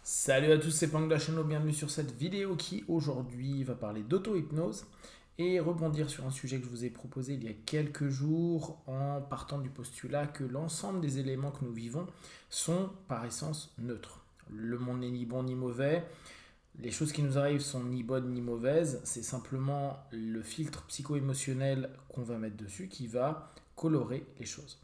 Salut à tous, c'est Pang de la chaîne, bienvenue sur cette vidéo qui aujourd'hui va parler d'auto-hypnose et rebondir sur un sujet que je vous ai proposé il y a quelques jours en partant du postulat que l'ensemble des éléments que nous vivons sont par essence neutres. Le monde n'est ni bon ni mauvais, les choses qui nous arrivent sont ni bonnes ni mauvaises, c'est simplement le filtre psycho-émotionnel qu'on va mettre dessus qui va colorer les choses.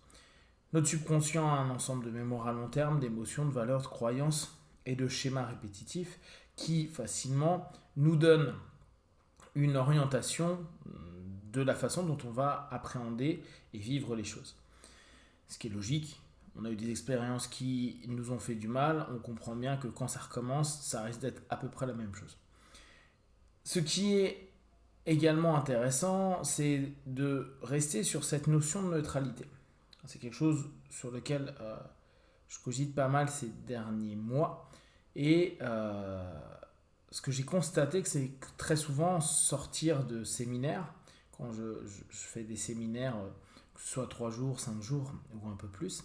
Notre subconscient a un ensemble de mémoires à long terme, d'émotions, de valeurs, de croyances et de schémas répétitifs qui facilement nous donnent une orientation de la façon dont on va appréhender et vivre les choses. Ce qui est logique, on a eu des expériences qui nous ont fait du mal, on comprend bien que quand ça recommence, ça risque d'être à peu près la même chose. Ce qui est également intéressant, c'est de rester sur cette notion de neutralité. C'est quelque chose sur lequel je cogite pas mal ces derniers mois. Et ce que j'ai constaté, c'est que très souvent, sortir de séminaires, quand je fais des séminaires, que ce soit 3 jours, 5 jours ou un peu plus,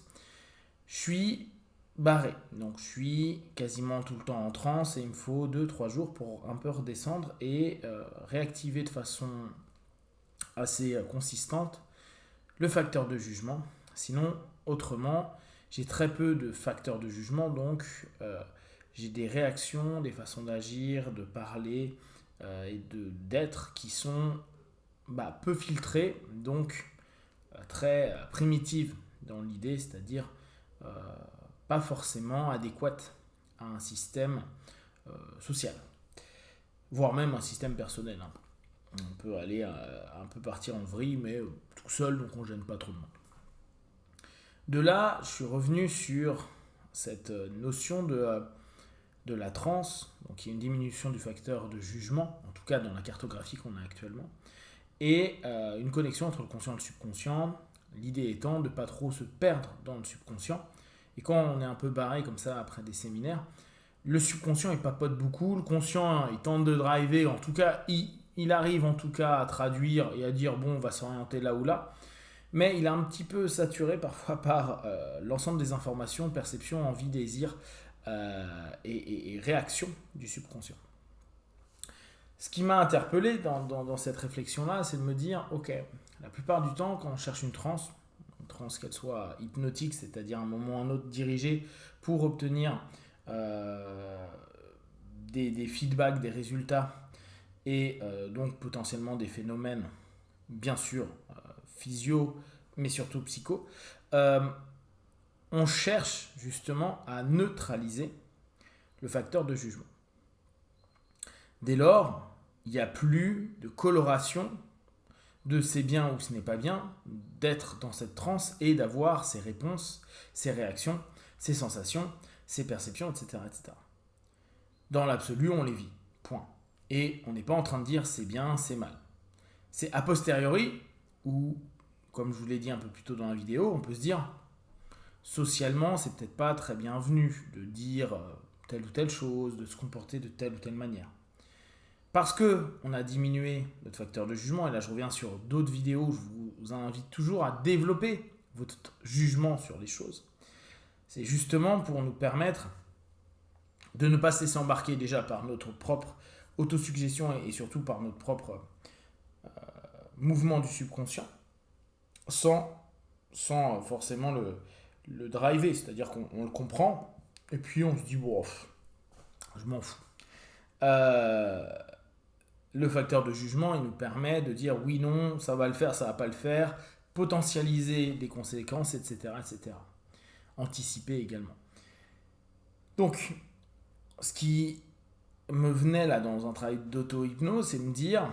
je suis barré. Donc je suis quasiment tout le temps en transe et il me faut 2-3 jours pour un peu redescendre et réactiver de façon assez consistante le facteur de jugement. Sinon, autrement, j'ai très peu de facteurs de jugement, donc j'ai des réactions, des façons d'agir, de parler et d'être qui sont peu filtrées, donc très primitives dans l'idée, c'est-à-dire euh, pas forcément adéquates à un système social, voire même un système personnel. Hein. On peut aller un peu partir en vrille, mais tout seul, donc on ne gêne pas trop de monde. De là, je suis revenu sur cette notion de la transe, donc il y a une diminution du facteur de jugement, en tout cas dans la cartographie qu'on a actuellement, et une connexion entre le conscient et le subconscient, l'idée étant de ne pas trop se perdre dans le subconscient. Et quand on est un peu barré comme ça après des séminaires, le subconscient il papote beaucoup, le conscient il tente de driver, en tout cas il arrive en tout cas à traduire et à dire bon on va s'orienter là ou là, mais il est un petit peu saturé parfois par l'ensemble des informations, perceptions, envies, désirs et réactions du subconscient. Ce qui m'a interpellé dans cette réflexion-là, c'est de me dire, ok, la plupart du temps, quand on cherche une transe qu'elle soit hypnotique, c'est-à-dire un moment ou un autre dirigé pour obtenir des feedbacks, des résultats, et donc potentiellement des phénomènes, bien sûr, physio, mais surtout psycho, euh, on cherche justement à neutraliser le facteur de jugement. Dès lors, il n'y a plus de coloration de c'est bien ou ce n'est pas bien, d'être dans cette transe et d'avoir ces réponses, ces réactions, ces sensations, ces perceptions, etc. etc. Dans l'absolu, on les vit. Point. Et on n'est pas en train de dire c'est bien, c'est mal. C'est a posteriori, ou comme je vous l'ai dit un peu plus tôt dans la vidéo, on peut se dire socialement, c'est peut-être pas très bienvenu de dire telle ou telle chose, de se comporter de telle ou telle manière. Parce que on a diminué notre facteur de jugement, et là je reviens sur d'autres vidéos, je vous invite toujours à développer votre jugement sur les choses. C'est justement pour nous permettre de ne pas se laisser embarquer déjà par notre propre autosuggestion et surtout par notre propre mouvement du subconscient, sans forcément le driver, c'est-à-dire qu'on le comprend, et puis on se dit, bon, je m'en fous. Le facteur de jugement, il nous permet de dire oui, non, ça va le faire, ça va pas le faire, potentialiser des conséquences, etc., etc. Anticiper également. Donc, ce qui me venait là dans un travail d'auto-hypnose, c'est de me dire,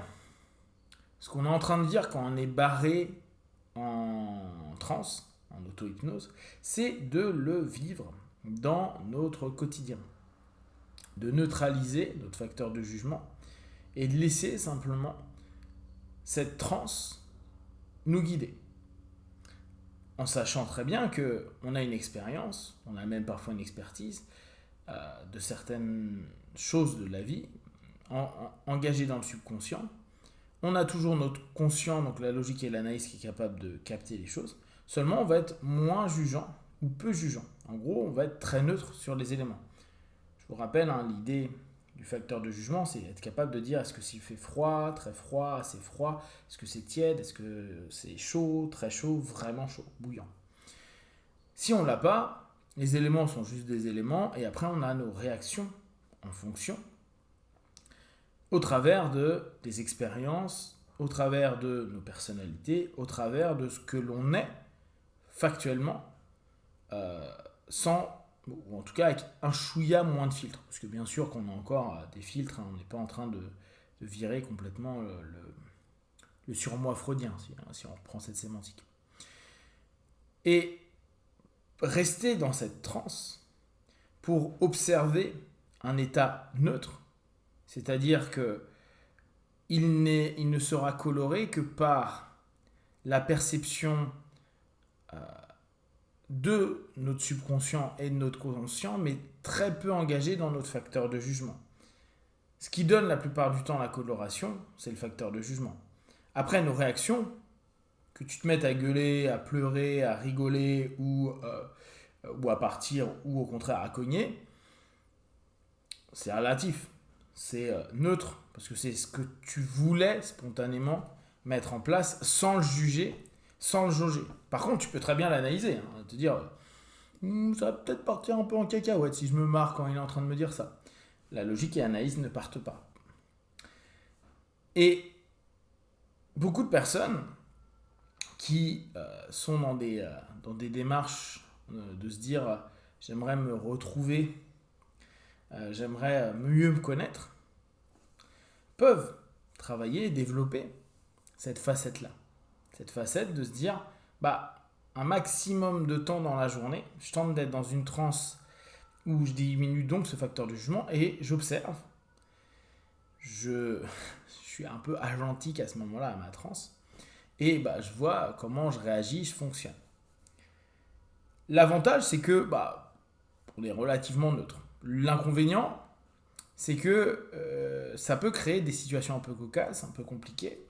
ce qu'on est en train de dire quand on est barré en transe, en auto-hypnose, c'est de le vivre dans notre quotidien. De neutraliser notre facteur de jugement et de laisser simplement cette transe nous guider. En sachant très bien qu'on a une expérience, on a même parfois une expertise de certaines choses de la vie engagées dans le subconscient. On a toujours notre conscient, donc la logique et l'analyse qui est capable de capter les choses. Seulement, on va être moins jugeant ou peu jugeant. En gros, on va être très neutre sur les éléments. Je vous rappelle, hein, l'idée du facteur de jugement, c'est être capable de dire est-ce que s'il fait froid, très froid, assez froid, est-ce que c'est tiède, est-ce que c'est chaud, très chaud, vraiment chaud, bouillant. Si on ne l'a pas, les éléments sont juste des éléments et après on a nos réactions en fonction au travers des expériences, au travers de nos personnalités, au travers de ce que l'on est factuellement, sans, ou en tout cas avec un chouïa moins de filtres. Parce que bien sûr qu'on a encore des filtres, hein, on n'est pas en train de virer complètement le surmoi freudien, si on reprend cette sémantique. Et rester dans cette transe pour observer un état neutre, c'est-à-dire que il ne sera coloré que par la perception de notre subconscient et de notre conscient, mais très peu engagé dans notre facteur de jugement. Ce qui donne la plupart du temps la coloration, c'est le facteur de jugement. Après, nos réactions, que tu te mettes à gueuler, à pleurer, à rigoler ou à partir ou au contraire à cogner, c'est relatif, c'est neutre, parce que c'est ce que tu voulais spontanément mettre en place sans le juger, sans le jauger. Par contre, tu peux très bien l'analyser, hein, te dire ça va peut-être partir un peu en cacahuète si je me marre quand il est en train de me dire ça. La logique et l'analyse ne partent pas. Et beaucoup de personnes qui sont dans des démarches de se dire j'aimerais me retrouver, j'aimerais mieux me connaître, peuvent travailler et développer cette facette-là. Cette facette de se dire, un maximum de temps dans la journée, je tente d'être dans une transe où je diminue donc ce facteur de jugement et j'observe. Je suis un peu agentique à ce moment-là à ma transe et je vois comment je réagis, je fonctionne. L'avantage, c'est que on est relativement neutre. L'inconvénient, c'est que ça peut créer des situations un peu cocasses, un peu compliquées.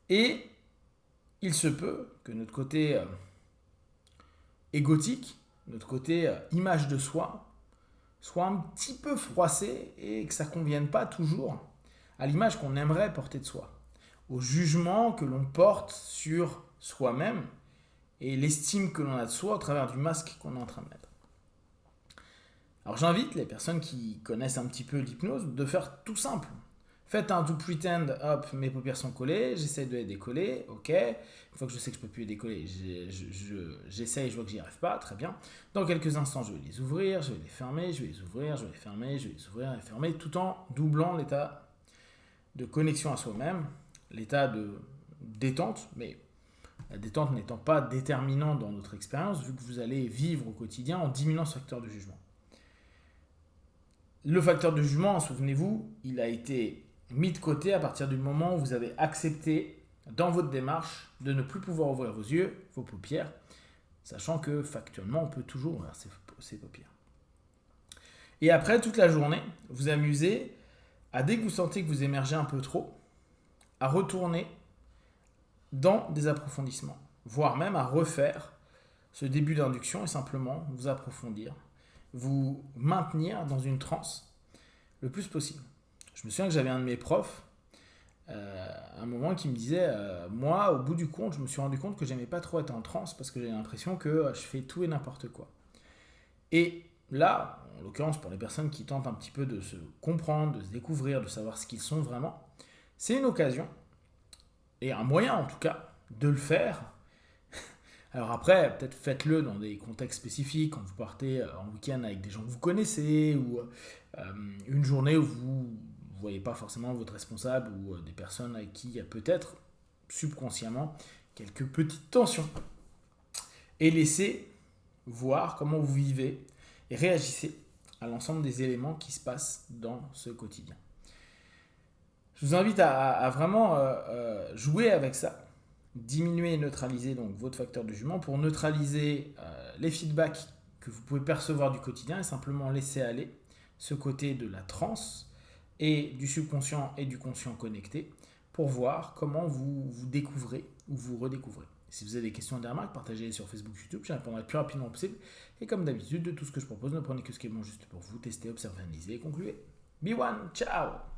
Et il se peut que notre côté égotique, notre côté image de soi, soit un petit peu froissé et que ça ne convienne pas toujours à l'image qu'on aimerait porter de soi, au jugement que l'on porte sur soi-même et l'estime que l'on a de soi au travers du masque qu'on est en train de mettre. Alors j'invite les personnes qui connaissent un petit peu l'hypnose de faire tout simple. Faites un do pretend, hop, mes paupières sont collées, j'essaie de les décoller, ok. Une fois que je sais que je ne peux plus les décoller, j'essaie, je vois que j'y arrive pas, très bien. Dans quelques instants, je vais les ouvrir, je vais les fermer, je vais les ouvrir, je vais les fermer, je vais les ouvrir et les fermer, tout en doublant l'état de connexion à soi-même, l'état de détente, mais la détente n'étant pas déterminante dans notre expérience, vu que vous allez vivre au quotidien en diminuant ce facteur de jugement. Le facteur de jugement, souvenez-vous, il a été mis de côté à partir du moment où vous avez accepté dans votre démarche de ne plus pouvoir ouvrir vos yeux, vos paupières, sachant que factuellement on peut toujours ouvrir ses paupières. Et après, toute la journée, vous amusez à, dès que vous sentez que vous émergez un peu trop, à retourner dans des approfondissements, voire même à refaire ce début d'induction et simplement vous approfondir, vous maintenir dans une transe le plus possible. Je me souviens que j'avais un de mes profs, à un moment, qui me disait moi, au bout du compte, je me suis rendu compte que j'aimais pas trop être en transe parce que j'ai l'impression que je fais tout et n'importe quoi. Et là, en l'occurrence, pour les personnes qui tentent un petit peu de se comprendre, de se découvrir, de savoir ce qu'ils sont vraiment, c'est une occasion, et un moyen en tout cas, de le faire. Alors après, peut-être faites-le dans des contextes spécifiques, quand vous partez en week-end avec des gens que vous connaissez, ou une journée où vous ne voyez pas forcément votre responsable, ou des personnes avec qui il y a peut-être, subconsciemment, quelques petites tensions. Et laissez voir comment vous vivez et réagissez à l'ensemble des éléments qui se passent dans ce quotidien. Je vous invite à vraiment jouer avec ça, diminuer et neutraliser donc votre facteur de jugement pour neutraliser les feedbacks que vous pouvez percevoir du quotidien et simplement laisser aller ce côté de la transe et du subconscient et du conscient connecté pour voir comment vous découvrez ou vous redécouvrez. Si vous avez des questions et des remarques, partagez-les sur Facebook, YouTube, j'y répondrai le plus rapidement possible. Et comme d'habitude, de tout ce que je propose, ne prenez que ce qui est bon juste pour vous, tester, observer, analyser et conclure. Be one, ciao!